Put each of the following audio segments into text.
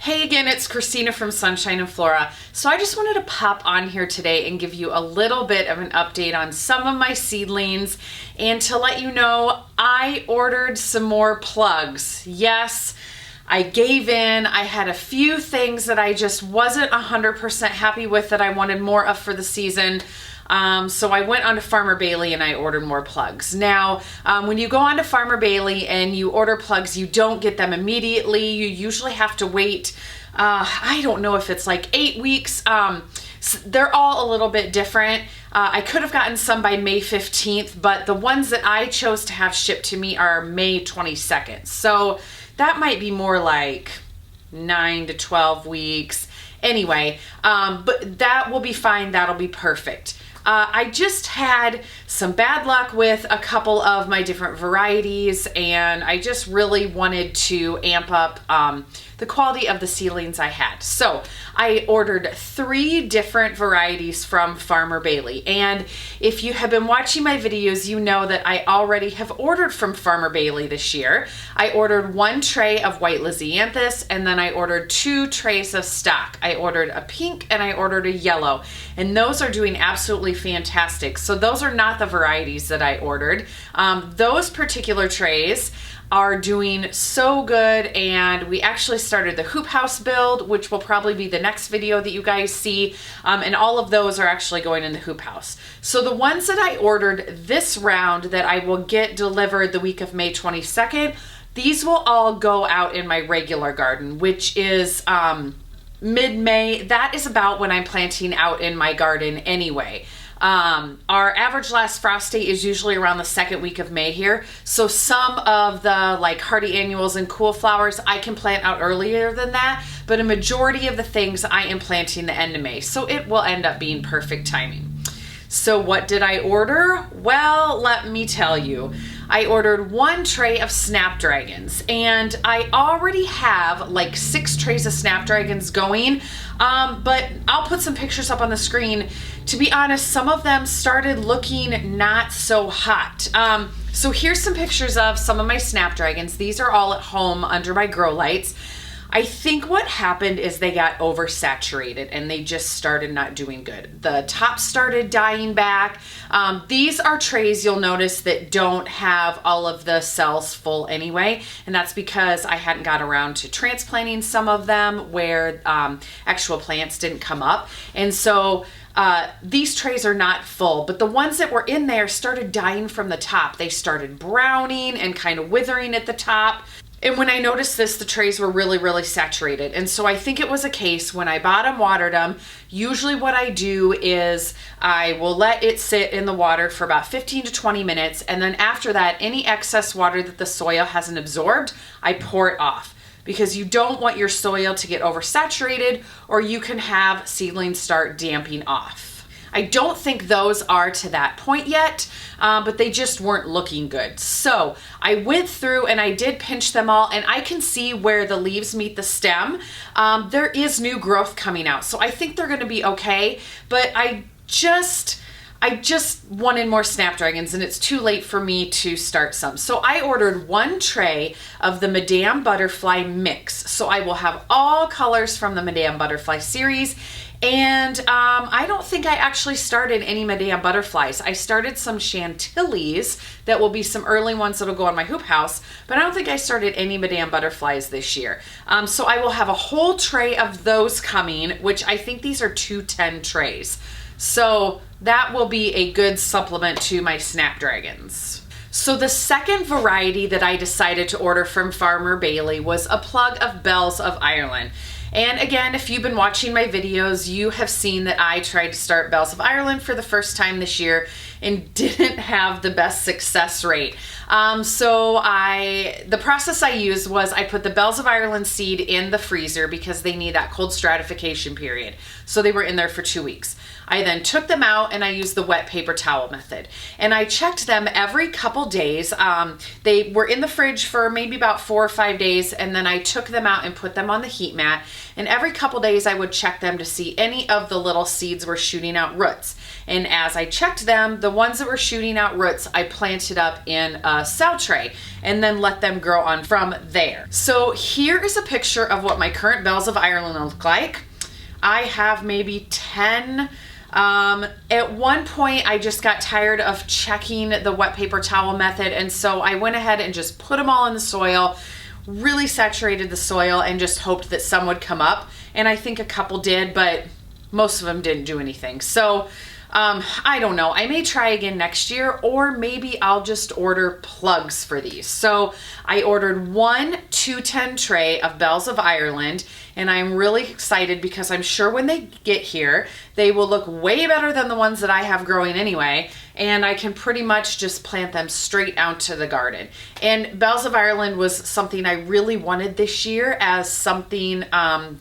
Hey again, it's Christina from Sunshine and Flora. So I just wanted to pop on here today and give you a little bit of an update on some of my seedlings and to let you know I ordered some more plugs. Yes, I gave in. I had a few things that I just wasn't 100% happy with that I wanted more of for the season. So I went onto Farmer Bailey and I ordered more plugs. Now, when you go onto Farmer Bailey and you order plugs, you don't get them immediately. You usually have to wait, I don't know if it's like 8 weeks. They're all a little bit different. I could have gotten some by May 15th, but the ones that I chose to have shipped to me are May 22nd. So that might be more like 9 to 12 weeks. Anyway, but that will be fine. That'll be perfect. I just had some bad luck with a couple of my different varieties, and I just really wanted to amp up the quality of the seedlings I had. So I ordered 3 different varieties from Farmer Bailey. And if you have been watching my videos, you know that I already have ordered from Farmer Bailey this year. I ordered 1 tray of white Lysianthus, and then I ordered 2 trays of stock. I ordered a pink and I ordered a yellow, and those are doing absolutely fantastic. So those are not the varieties that I ordered. Those particular trays are doing so good, and we actually started the hoop house build, which will probably be the next video that you guys see, and all of those are actually going in the hoop house. So the ones that I ordered this round that I will get delivered the week of May 22nd, these will all go out in my regular garden, which is mid-May. That is about when I'm planting out in my garden anyway. Our average last frost date is usually around the 2nd week of May here. So some of the like hardy annuals and cool flowers I can plant out earlier than that, but a majority of the things I am planting the end of May. So it will end up being perfect timing. So what did I order? Well, let me tell you. I ordered 1 tray of snapdragons, and I already have like 6 trays of snapdragons going, but I'll put some pictures up on the screen. To be honest, some of them started looking not so hot. So here's some pictures of some of my snapdragons. These are all at home under my grow lights. I think what happened is they got oversaturated and they just started not doing good. The top started dying back. These are trays, you'll notice, that don't have all of the cells full anyway, and that's because I hadn't got around to transplanting some of them where actual plants didn't come up. And so these trays are not full, but the ones that were in there started dying from the top. They started browning and kind of withering at the top. And when I noticed this, the trays were really, really saturated. And so I think it was a case when I bottom watered them, usually what I do is I will let it sit in the water for about 15 to 20 minutes. And then after that, any excess water that the soil hasn't absorbed, I pour it off, because you don't want your soil to get oversaturated or you can have seedlings start damping off. I don't think those are to that point yet, but they just weren't looking good. So I went through and I did pinch them all, and I can see where the leaves meet the stem. There is new growth coming out. So I think they're gonna be okay, but I just wanted more snapdragons, and it's too late for me to start some. So I ordered 1 tray of the Madame Butterfly mix. So I will have all colors from the Madame Butterfly series. And I don't think I actually started any Madame Butterflies. I started some Chantilly's that will be some early ones that'll go on my hoop house, but I don't think I started any Madame Butterflies this year. So I will have a whole tray of those coming, which I think these are 210 trays. So that will be a good supplement to my snapdragons. So the second variety that I decided to order from Farmer Bailey was a plug of Bells of Ireland. And again, if you've been watching my videos, you have seen that I tried to start Bells of Ireland for the first time this year and didn't have the best success rate. The process I used was I put the Bells of Ireland seed in the freezer because they need that cold stratification period. So they were in there for 2 weeks. I then took them out and I used the wet paper towel method. And I checked them every couple days. They were in the fridge for maybe about 4 or 5 days, and then I took them out and put them on the heat mat. And every couple days I would check them to see any of the little seeds were shooting out roots. And as I checked them, the ones that were shooting out roots, I planted up in a cell tray and then let them grow on from there. So here is a picture of what my current bells of Ireland look like. I have maybe 10. At one point I just got tired of checking the wet paper towel method, and so I went ahead and just put them all in the soil, really saturated the soil, and just hoped that some would come up. And I think a couple did, but most of them didn't do anything. So I don't know. I may try again next year, or maybe I'll just order plugs for these. So I ordered one 210 tray of bells of Ireland, and I'm really excited because I'm sure when they get here, they will look way better than the ones that I have growing anyway, and I can pretty much just plant them straight out to the garden. And bells of Ireland was something I really wanted this year as something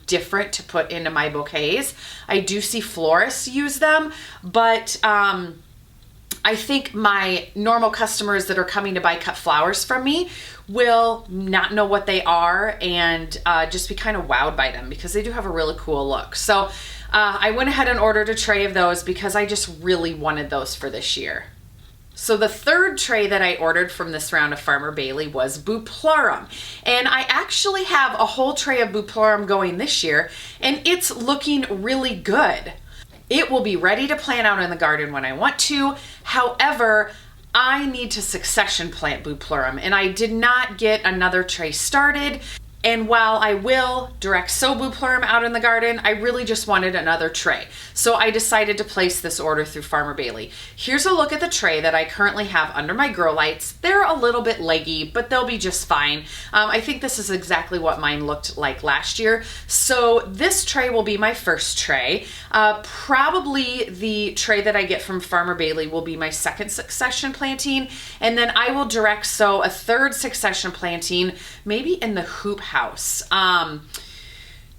different to put into my bouquets. I do see florists use them, but I think my normal customers that are coming to buy cut flowers from me will not know what they are and just be kind of wowed by them because they do have a really cool look. So I went ahead and ordered a tray of those because I just really wanted those for this year. So the third tray that I ordered from this round of Farmer Bailey was Plum. And I actually have a whole tray of Plum going this year, and it's looking really good. It will be ready to plant out in the garden when I want to. However, I need to succession plant Plum, and I did not get another tray started. And while I will direct sow Plum out in the garden, I really just wanted another tray. So I decided to place this order through Farmer Bailey. Here's a look at the tray that I currently have under my grow lights. They're a little bit leggy, but they'll be just fine. I think this is exactly what mine looked like last year. So this tray will be my first tray. Probably the tray that I get from Farmer Bailey will be my second succession planting. And then I will direct sow a third succession planting, maybe in the hoop house.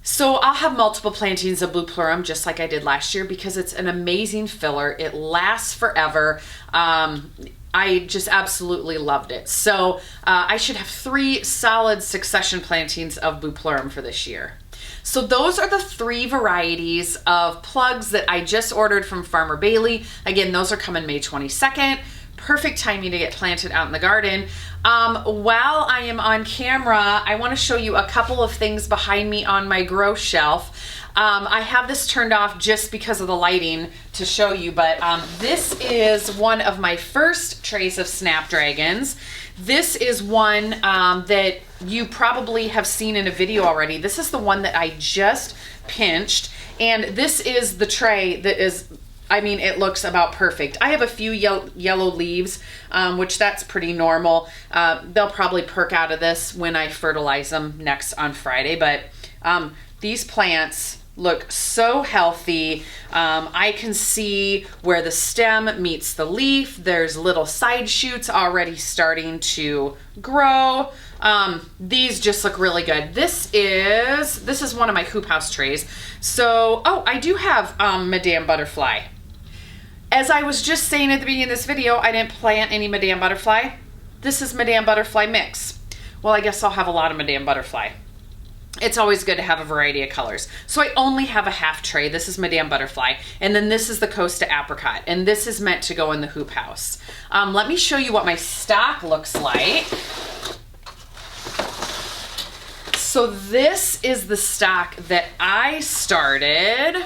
So I'll have multiple plantings of Plum just like I did last year because it's an amazing filler. It lasts forever. I just absolutely loved it. So I should have 3 solid succession plantings of Plum for this year. So those are the 3 varieties of plugs that I just ordered from Farmer Bailey. Again, those are coming May 22nd. Perfect timing to get planted out in the garden. While I am on camera, I want to show you a couple of things behind me on my grow shelf. I have this turned off just because of the lighting to show you, but this is one of my first trays of snapdragons. This is one that you probably have seen in a video already. This is the one that I just pinched, and this is the tray that is, I mean, it looks about perfect. I have a few yellow leaves, which that's pretty normal. They'll probably perk out of this when I fertilize them next on Friday, but these plants look so healthy. I can see where the stem meets the leaf. There's little side shoots already starting to grow. These just look really good. This is one of my hoop house trays. So, oh, I do have Madame Butterfly. As I was just saying at the beginning of this video, I didn't plant any Madame Butterfly. This is Madame Butterfly mix. Well, I guess I'll have a lot of Madame Butterfly. It's always good to have a variety of colors. So I only have a half tray. This is Madame Butterfly. And then this is the Costa Apricot. And this is meant to go in the hoop house. Let me show you what my stock looks like. So this is the stock that I started.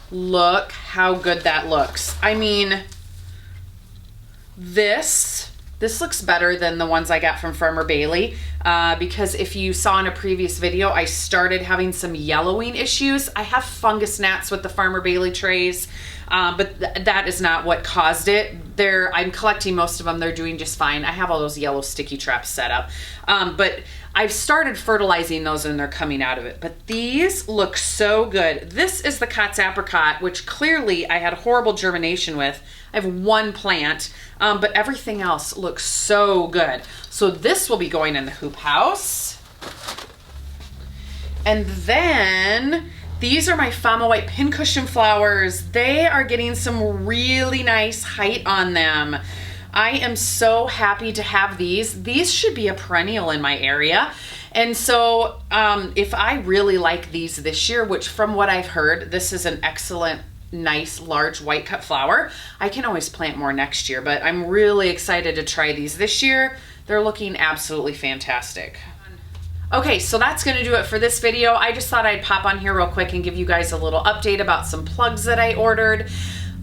Look how good that looks. I mean, this looks better than the ones I got from Farmer Bailey because if you saw in a previous video, I started having some yellowing issues. I have fungus gnats with the Farmer Bailey trays, but that is not what caused it. I'm collecting most of them. They're doing just fine. I have all those yellow sticky traps set up, but I've started fertilizing those and they're coming out of it. But these look so good. This is the Costa Apricot, which clearly I had horrible germination with. I have one plant, but everything else looks so good. So this will be going in the hoop house. And then these are my Fama White pincushion flowers. They are getting some really nice height on them. I am so happy to have these. These should be a perennial in my area. And so if I really like these this year, which from what I've heard, this is an excellent nice large white cut flower. I can always plant more next year, but I'm really excited to try these this year. They're looking absolutely fantastic. Okay, so that's gonna do it for this video. I just thought I'd pop on here real quick and give you guys a little update about some plugs that I ordered.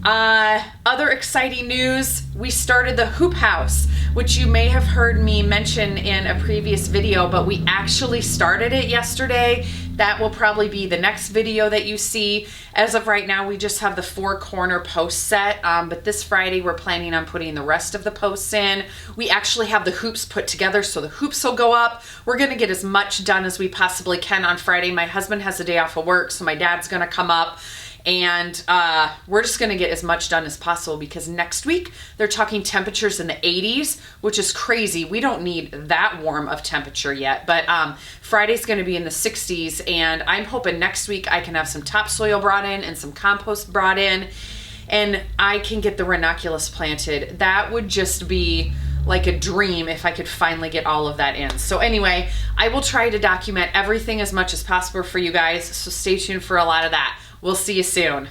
Other exciting news, we started the hoop house, which you may have heard me mention in a previous video, but we actually started it yesterday. That will probably be the next video that you see. As of right now, we just have the 4 corner posts set, but this Friday we're planning on putting the rest of the posts in. We actually have the hoops put together, so the hoops will go up. We're gonna get as much done as we possibly can on Friday. My husband has a day off of work, so my dad's gonna come up. And we're just gonna get as much done as possible because next week they're talking temperatures in the 80s, which is crazy. We don't need that warm of temperature yet, but Friday's gonna be in the 60s, and I'm hoping next week I can have some topsoil brought in and some compost brought in, and I can get the ranunculus planted. That would just be like a dream if I could finally get all of that in. So anyway, I will try to document everything as much as possible for you guys, so stay tuned for a lot of that. We'll see you soon.